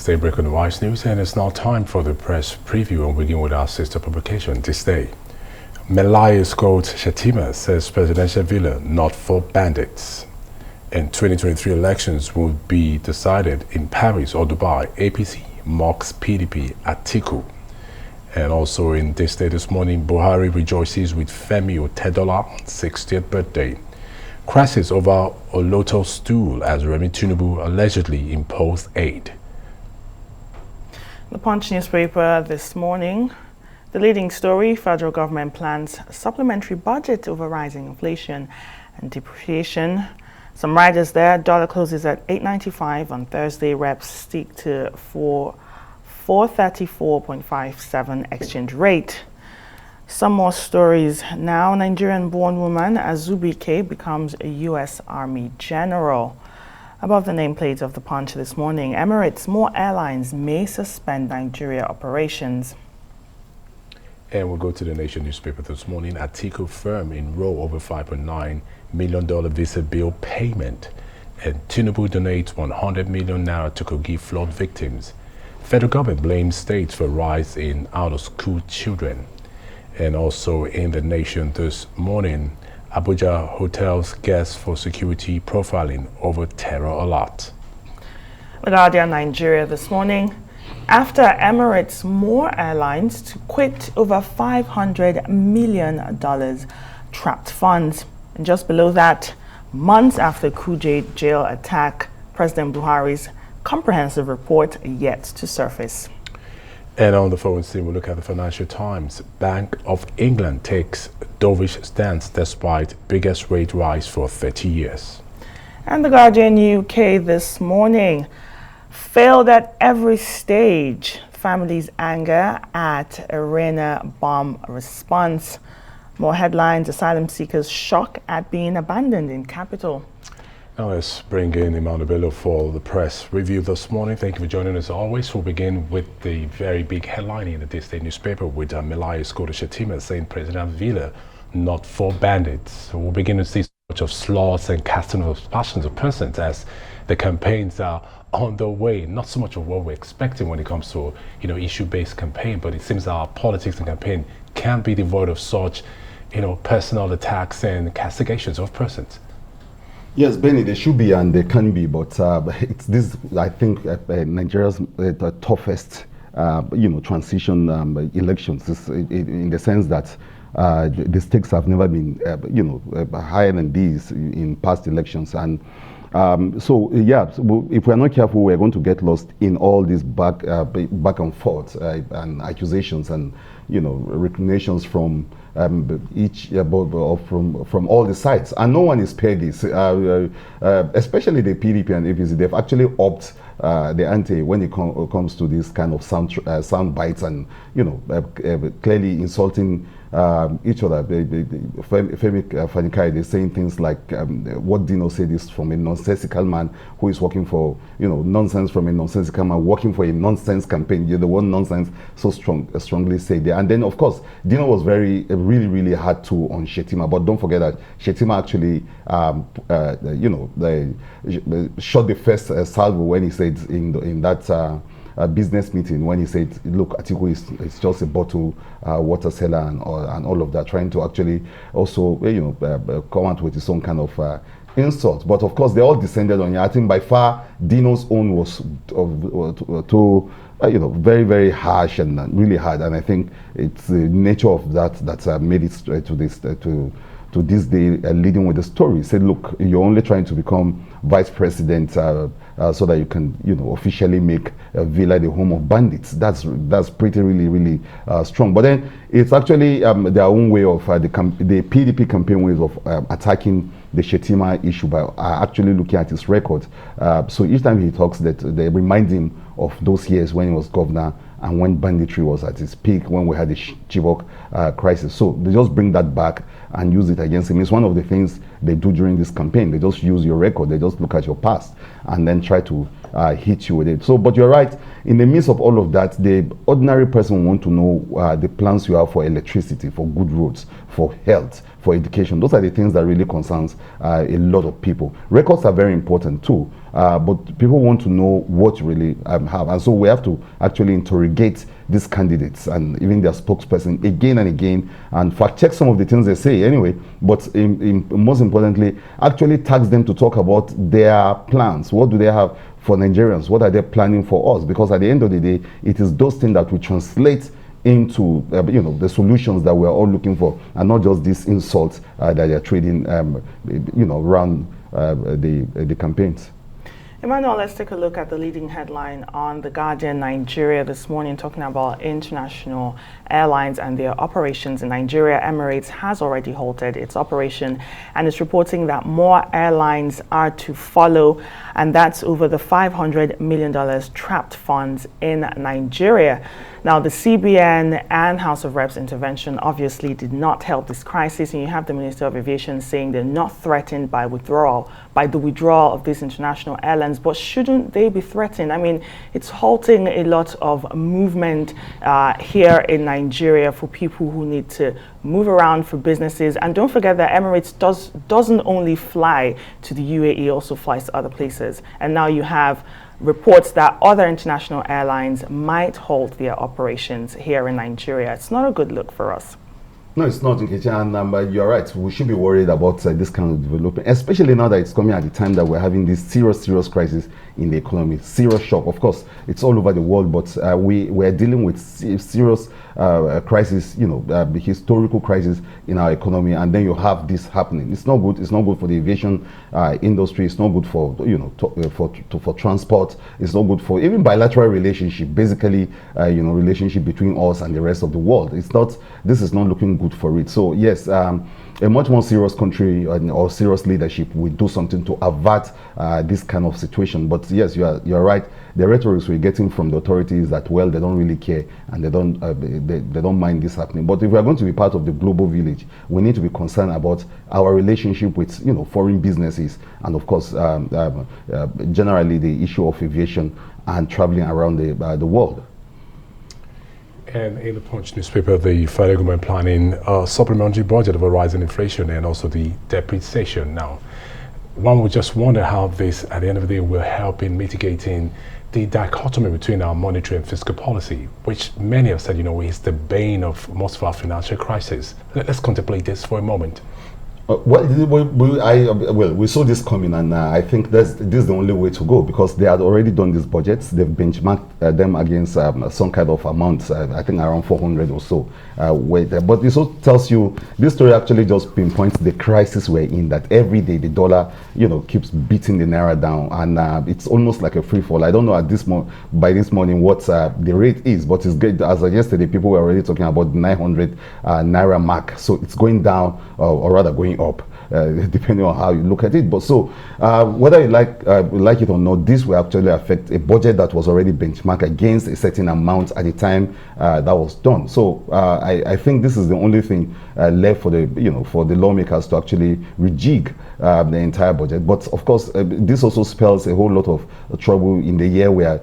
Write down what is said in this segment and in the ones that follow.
daybreak on the Wise News, and it's now time for the press preview, and we begin with our sister publication this day. Melaye Scolds Shettima says presidential villa not for bandits. And 2023 elections will be decided in Paris or Dubai. APC mocks PDP Atiku. And also in this day this morning, Buhari rejoices with Femi Otedola on 60th birthday. Crisis over Oloto stool as Remi Tinubu allegedly imposed aid. The Punch newspaper this morning, the leading story, federal government plans supplementary budget over rising inflation and depreciation. Some riders there, dollar closes at 8.95 on Thursday, reps stick to 434.57 exchange rate. Some more stories now. Nigerian-born woman Azubike becomes a U.S. Army general. Above the nameplate of the Punch this morning, Emirates, more airlines may suspend Nigeria operations. And we'll go to the Nation newspaper this morning. Atiku firm enroll over $5.9 million visa bill payment. And Tinubu donates 100 million naira to Kogi flood victims. Federal government blames states for rise in out-of-school children. And also in the Nation this morning, Abuja hotels guests for security profiling over terror alert. The Guardian Nigeria this morning, after Emirates, more airlines to quit over $500 million trapped funds. And just below that, months after Kuje jail attack, President Buhari's comprehensive report yet to surface. And on the phone scene, we'll look at the Financial Times. Bank of England takes dovish stance despite biggest rate rise for 30 years. And the Guardian UK this morning, failed at every stage. Families' anger at arena bomb response. More headlines, asylum seekers shock at being abandoned in capital. Now let's bring in Emmanuel Bello for the press review this morning. Thank you for joining us as always. We'll begin with the very big headline in the This Day newspaper with Melaye Scolds Shettima saying President Villa not for bandits. So we'll begin to see so much of slaughs and casting of passions of persons as the campaigns are on the way. Not so much of what we're expecting when it comes to issue-based campaign, but it seems our politics and campaign can't be devoid of such personal attacks and castigations of persons. Yes, Benny, there should be and there can be, but it's this, I think, Nigeria's toughest, transition elections, in the sense that the stakes have never been, higher than these in past elections. And so if we're not careful, we're going to get lost in all these back and forth and accusations and recriminations from from all the sides, and no one is spared this. Especially the PDP and APC, they've actually upped the ante when it comes to this kind of sound bites and clearly insulting each other. Femi Fanikai, they're saying things like, what Dino said is from a nonsensical man who is working for, nonsense from a nonsensical man working for a nonsense campaign. The word nonsense so strongly said there. And then, of course, Dino was really, really hard to on Shettima. But don't forget that Shettima actually, shot the first salvo when he said in that business meeting, when he said, look, Atiku is just a bottle water seller and all of that, trying to actually also come out with his own kind of insult. But of course, they all descended on you. I think by far Dino's own was too very, very harsh and really hard. And I think it's the nature of that made it to this day, leading with the story. He said, look, you're only trying to become vice president so that you can, officially make Villa the home of bandits. That's pretty really strong. But then it's actually their own way of the PDP campaign ways of attacking the Shettima issue by actually looking at his record. So each time he talks, that they remind him of those years when he was governor and when banditry was at its peak, when we had the Chibok crisis. So they just bring that back and use it against him. It's one of the things they do during this campaign. They just use your record, they just look at your past and then try to hit you with it. So, but you're right, in the midst of all of that, the ordinary person want to know the plans you have for electricity, for good roads, for health, for education. Those are the things that really concerns a lot of people. Records are very important too, but people want to know what you really have, and so we have to actually interrogate these candidates and even their spokesperson again and again, and fact check some of the things they say anyway, but most importantly, actually task them to talk about their plans. What do they have for Nigerians? What are they planning for us? Because at the end of the day, it is those things that will translate into the solutions that we're all looking for, and not just these insults that they're trading around the campaigns. Emmanuel, let's take a look at the leading headline on The Guardian Nigeria this morning, talking about international airlines and their operations in Nigeria. Emirates has already halted its operation and is reporting that more airlines are to follow, and that's over the $500 million trapped funds in Nigeria. Now, the CBN and House of Reps intervention obviously did not help this crisis, and you have the Minister of Aviation saying they're not threatened by the withdrawal of these international airlines, but shouldn't they be threatened? I mean, it's halting a lot of movement here in Nigeria for people who need to move around for businesses. And don't forget that Emirates doesn't only fly to the UAE, also flies to other places. And now you have reports that other international airlines might halt their operations here in Nigeria. It's not a good look for us. No, it's not, Nkechi, and you're right. We should be worried about this kind of development, especially now that it's coming at the time that we're having this serious crisis in the economy, serious shock. Of course, it's all over the world, but we're dealing with serious crisis, the historical crisis in our economy, and then you have this happening. It's not good. It's not good for the aviation industry. It's not good for for transport. It's not good for even bilateral relationship. Basically, relationship between us and the rest of the world. This is not looking good for it. So yes, a much more serious country or serious leadership will do something to avert this kind of situation. But yes, you're right. The rhetoric we're getting from the authorities that, well, they don't really care and they don't mind this happening. But if we are going to be part of the global village, we need to be concerned about our relationship with foreign businesses, and of course generally the issue of aviation and traveling around the world. And in the Punch newspaper, the federal government planning a supplementary budget of a rise in inflation and also the depreciation. Now, one would just wonder how this, at the end of the day, will help in mitigating the dichotomy between our monetary and fiscal policy, which many have said, is the bane of most of our financial crisis. Let's contemplate this for a moment. We saw this coming, and I think this is the only way to go, because they had already done these budgets. They've benchmarked them against some kind of amount, I think around 400 or so. But this also tells you, this story actually just pinpoints the crisis we're in, that every day the dollar, keeps beating the naira down, and it's almost like a free fall. I don't know by this morning what the rate is, but it's great. As of yesterday, people were already talking about the 900 naira mark. So it's going down, or rather going up, depending on how you look at it. But so whether you like it or not, this will actually affect a budget that was already benchmarked against a certain amount at the time that was done. So I think this is the only thing left for the lawmakers to actually rejig the entire budget. But of course, this also spells a whole lot of trouble in the year we are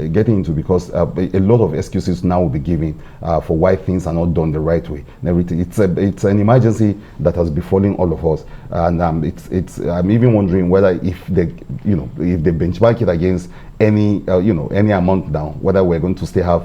getting into, because a lot of excuses now will be given for why things are not done the right way and everything. It's an emergency that has befallen all of us, and I'm even wondering whether if they benchmark it against any amount down, whether we're going to still have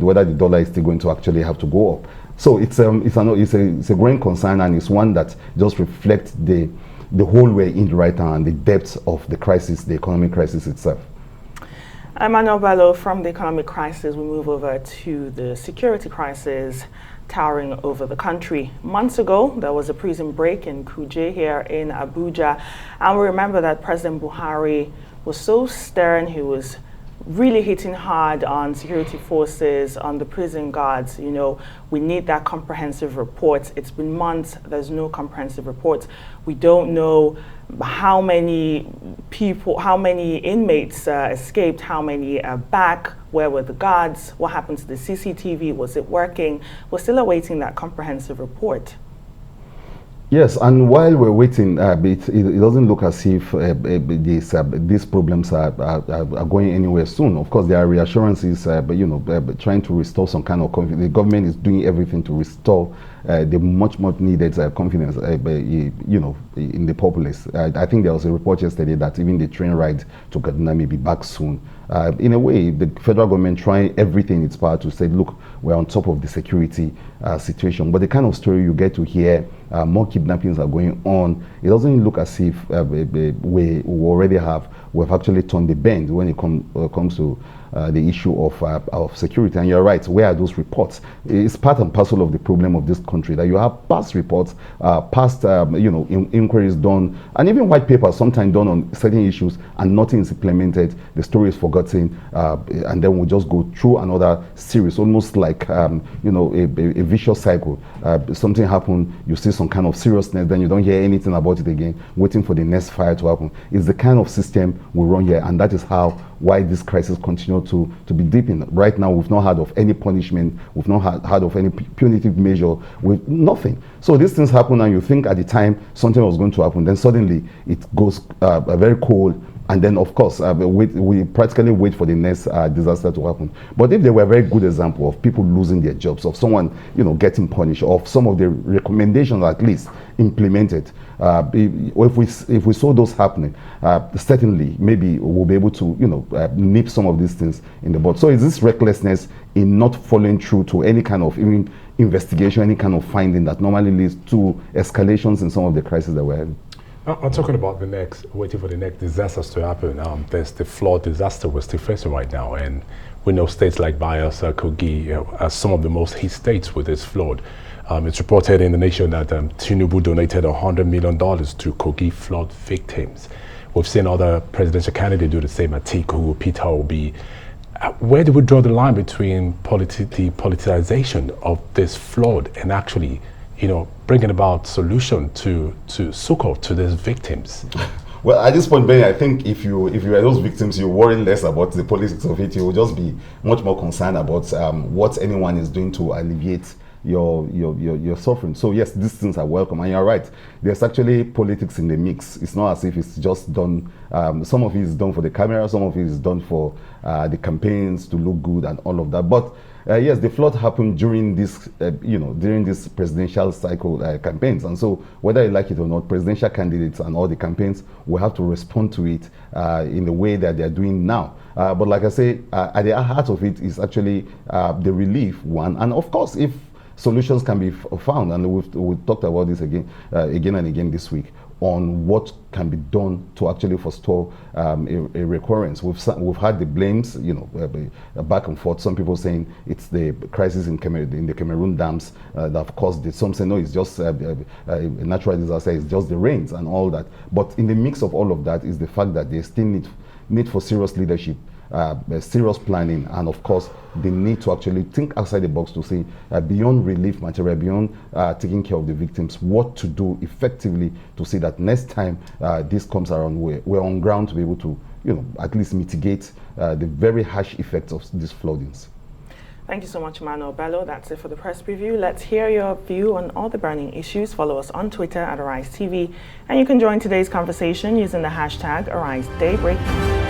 whether the dollar is still going to actually have to go up. So it's a growing concern, and it's one that just reflects the whole way in right now and the depth of the crisis, the economic crisis itself. Emmanuel Bello, from the economic crisis, we move over to the security crisis towering over the country. Months ago, there was a prison break in Kuje here in Abuja, and we remember that President Buhari was so stern. He was really hitting hard on security forces, on the prison guards. We need that comprehensive report. It's been months, there's no comprehensive report. We don't know how many inmates escaped, how many are back, where were the guards, what happened to the CCTV, was it working? We're still awaiting that comprehensive report. Yes, and while we're waiting, it doesn't look as if these problems are going anywhere soon. Of course, there are reassurances, trying to restore some kind of confidence. The government is doing everything to restore the much needed confidence, in the populace. I think there was a report yesterday that even the train ride to Kaduna may be back soon. In a way, the federal government trying everything in its power to say, look, we're on top of the security situation. But the kind of story you get to hear, more kidnappings are going on. It doesn't look as if we already we've actually turned the bend when it comes to the issue of security. And you're right, where are those reports? It's part and parcel of the problem of this country, that you have past reports, past inquiries done, and even white papers sometimes done on certain issues, and nothing is implemented. The story is forgotten, and then we'll just go through another series, almost like a vicious cycle. Something happened, you see some kind of seriousness, then you don't hear anything about it again, waiting for the next fire to happen. It's the kind of system we run here, and that is why this crisis continues to be deepening. Right now, we've not heard of any punishment, we've not heard of any punitive measure, with nothing. So these things happen, and you think at the time something was going to happen, then suddenly it goes very cold. And then, of course, we practically wait for the next disaster to happen. But if there were a very good example of people losing their jobs, of someone, getting punished, of some of the recommendations at least implemented, if we saw those happening, certainly maybe we'll be able to, nip some of these things in the bud. So is this recklessness in not following through to any kind of investigation, any kind of finding that normally leads to escalations in some of the crises that we're having? I'm talking about waiting for the next disasters to happen. There's the flood disaster we're still facing right now, and we know states like Bayelsa, Kogi are some of the most hit states with this flood. It's reported in the nation that Tinubu donated $100 million to Kogi flood victims. We've seen other presidential candidates do the same, Atiku, Peter Obi. Where do we draw the line between the politicization of this flood and actually bringing about solution to succor to these victims? Well, at this point, Ben, I think if you are those victims, you worry less about the politics of it. You will just be much more concerned about what anyone is doing to alleviate your suffering. So yes, these things are welcome, and you're right. There's actually politics in the mix. It's not as if it's just done. Some of it is done for the camera, some of it is done for the campaigns to look good and all of that. But yes, the flood happened during this, during this presidential cycle campaigns, and so whether you like it or not, presidential candidates and all the campaigns will have to respond to it in the way that they are doing now. But like I say, at the heart of it is actually the relief one, and of course, if solutions can be found, and we've talked about this again and again this week, on what can be done to actually forestall a recurrence. We've had the blames, back and forth. Some people saying it's the crisis in the Cameroon dams that have caused it. Some say no, it's just a natural disaster. It's just the rains and all that. But in the mix of all of that is the fact that there's still need for serious leadership, serious planning, and of course the need to actually think outside the box to see beyond relief material, beyond taking care of the victims, what to do effectively to see that next time this comes around, we're on ground to be able to at least mitigate the very harsh effects of these floodings. Thank you so much, Emmanuel Bello. That's it for the press preview. Let's hear your view on all the burning issues. Follow us on Twitter at Arise TV, and you can join today's conversation using the hashtag AriseDaybreak.